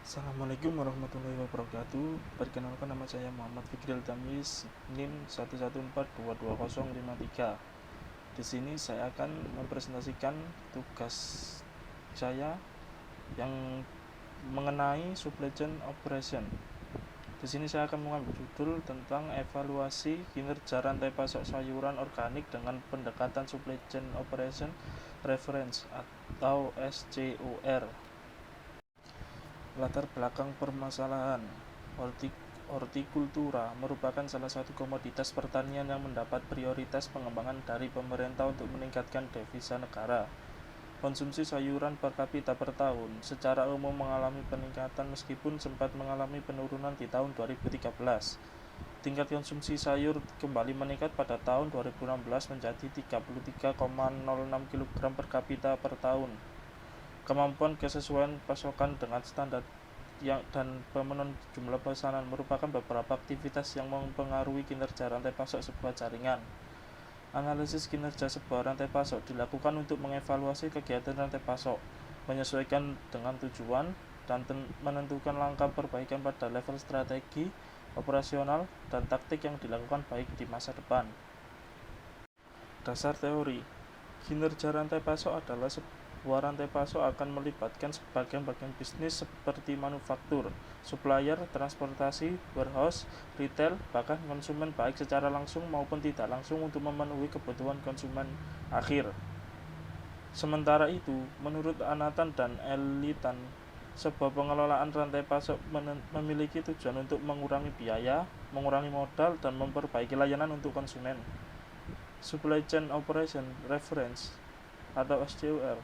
Assalamualaikum warahmatullahi wabarakatuh. Perkenalkan, nama saya Muhammad Fikril Tamis, NIM 114220053. Di sini saya akan mempresentasikan tugas saya yang mengenai supply chain operation. Di sini saya akan mengambil judul tentang evaluasi kinerja rantai pasok sayuran organik dengan pendekatan supply chain operation reference atau SCOR. Latar belakang permasalahan. Hortikultura merupakan salah satu komoditas pertanian yang mendapat prioritas pengembangan dari pemerintah untuk meningkatkan devisa negara. Konsumsi sayuran per kapita per tahun secara umum mengalami peningkatan meskipun sempat mengalami penurunan di tahun 2013. Tingkat konsumsi sayur kembali meningkat pada tahun 2016 menjadi 33,06 kg per kapita per tahun. Kemampuan kesesuaian pasokan dengan standar dan pemenuhan jumlah pesanan merupakan beberapa aktivitas yang mempengaruhi kinerja rantai pasok sebuah jaringan. Analisis kinerja sebuah rantai pasok dilakukan untuk mengevaluasi kegiatan rantai pasok, menyesuaikan dengan tujuan, dan menentukan langkah perbaikan pada level strategi, operasional, dan taktik yang dilakukan baik di masa depan. Dasar teori. Kinerja rantai pasok adalah sebuah rantai pasok akan melibatkan bagian-bagian bisnis seperti manufaktur, supplier, transportasi, warehouse, retail, bahkan konsumen baik secara langsung maupun tidak langsung untuk memenuhi kebutuhan konsumen akhir. Sementara itu, menurut Anatan dan Elitan, sebuah pengelolaan rantai pasok memiliki tujuan untuk mengurangi biaya, mengurangi modal, dan memperbaiki layanan untuk konsumen. Supply Chain Operation Reference atau SCOR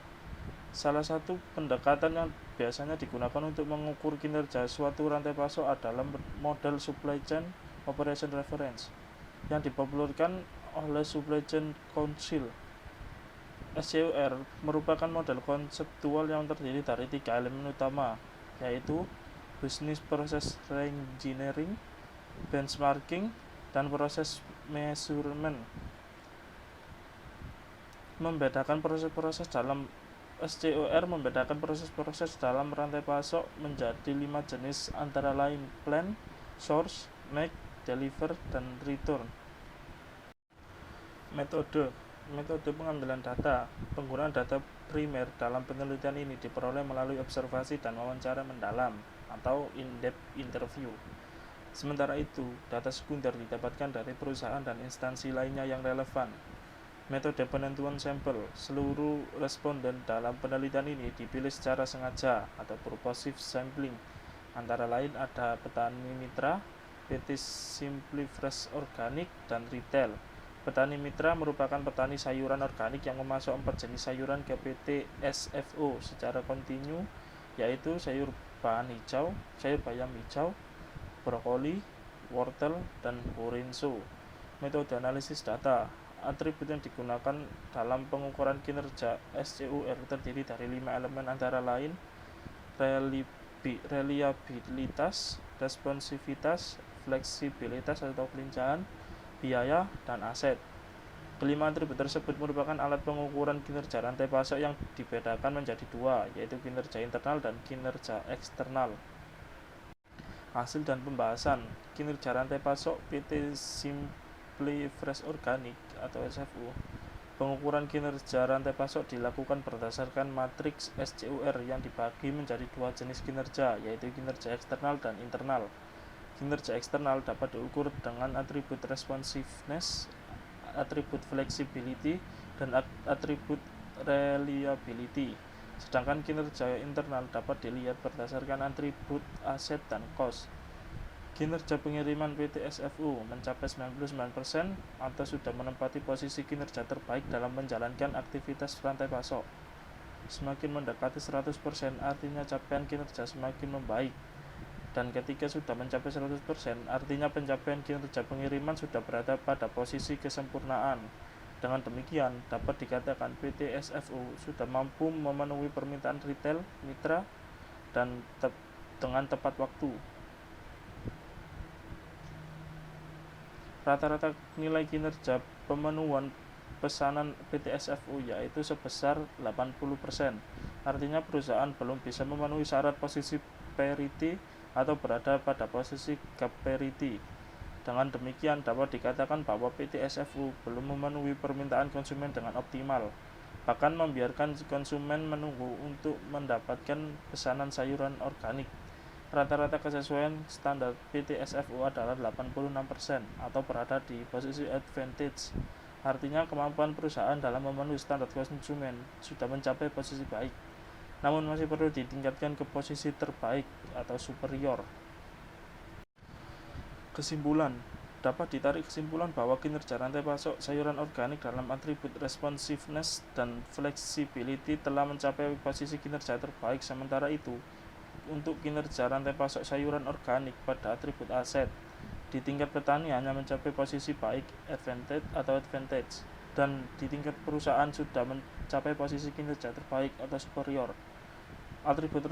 salah satu pendekatan yang biasanya digunakan untuk mengukur kinerja suatu rantai pasok adalah model Supply Chain Operation Reference yang dipopulerkan oleh Supply Chain Council. SCOR merupakan model konseptual yang terdiri dari 3 elemen utama, yaitu Business Process Reengineering, Benchmarking, dan Proses Measurement. SCOR membedakan proses-proses dalam rantai pasok menjadi 5 jenis, antara lain plan, source, make, deliver, dan return. Metode pengambilan data. Penggunaan data primer dalam penelitian ini diperoleh melalui observasi dan wawancara mendalam atau in-depth interview. Sementara itu, data sekunder didapatkan dari perusahaan dan instansi lainnya yang relevan. Metode penentuan sampel. Seluruh responden dalam penelitian ini dipilih secara sengaja atau purposive sampling. Antara lain ada petani mitra, PT Simply Fresh Organic, dan retail. Petani mitra merupakan petani sayuran organik yang memasok 4 jenis sayuran ke PT SFO secara kontinu, yaitu sayur bayam hijau, brokoli, wortel, dan borinso. Metode analisis data. Atribut yang digunakan dalam pengukuran kinerja SCOR terdiri dari 5 elemen, antara lain reliabilitas, responsivitas, fleksibilitas atau kelincahan, biaya, dan aset. Kelima atribut tersebut merupakan alat pengukuran kinerja rantai pasok yang dibedakan menjadi 2, yaitu kinerja internal dan kinerja eksternal. Hasil dan pembahasan. Kinerja rantai pasok PT Simply Fresh Organic atau SFO. Pengukuran kinerja rantai pasok dilakukan berdasarkan matriks SCOR yang dibagi menjadi 2 jenis kinerja, yaitu kinerja eksternal dan internal. Kinerja eksternal dapat diukur dengan atribut responsiveness, atribut flexibility, dan atribut reliability. Sedangkan kinerja internal dapat dilihat berdasarkan atribut aset dan cost. Kinerja pengiriman PT SFO mencapai 99% atau sudah menempati posisi kinerja terbaik dalam menjalankan aktivitas rantai pasok. Semakin mendekati 100% artinya capaian kinerja semakin membaik. Dan ketika sudah mencapai 100%, artinya pencapaian kinerja pengiriman sudah berada pada posisi kesempurnaan. Dengan demikian, dapat dikatakan PT SFO sudah mampu memenuhi permintaan retail, mitra, dan dengan tepat waktu. Rata-rata nilai kinerja pemenuhan pesanan PT SFO yaitu sebesar 80%. Artinya perusahaan belum bisa memenuhi syarat posisi parity atau berada pada posisi gap parity. Dengan demikian dapat dikatakan bahwa PT SFU belum memenuhi permintaan konsumen dengan optimal, bahkan membiarkan konsumen menunggu untuk mendapatkan pesanan sayuran organik. Rata-rata kesesuaian standar PT SFU adalah 86% atau berada di posisi advantage. Artinya kemampuan perusahaan dalam memenuhi standar konsumen sudah mencapai posisi baik, namun masih perlu ditingkatkan ke posisi terbaik atau superior. Kesimpulan, dapat ditarik kesimpulan bahwa kinerja rantai pasok sayuran organik dalam atribut responsiveness dan flexibility telah mencapai posisi kinerja terbaik. Sementara itu, untuk kinerja rantai pasok sayuran organik pada atribut aset di tingkat petani hanya mencapai posisi baik, advantage, dan di tingkat perusahaan sudah mencapai posisi kinerja terbaik atau superior. Atribut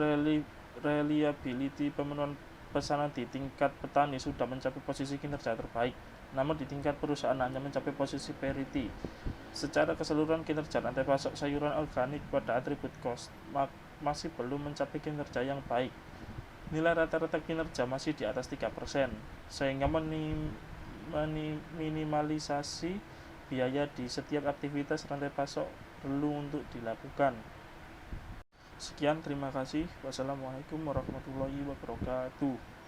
reliability pemenuhan pesanan di tingkat petani sudah mencapai posisi kinerja terbaik, namun di tingkat perusahaan hanya mencapai posisi parity. Secara keseluruhan, kinerja rantai pasok sayuran organik pada atribut cost masih belum mencapai kinerja yang baik. Nilai rata-rata kinerja masih di atas 3%, sehingga minimalisasi biaya di setiap aktivitas rantai pasok perlu untuk dilakukan. Sekian, terima kasih. Wassalamualaikum warahmatullahi wabarakatuh.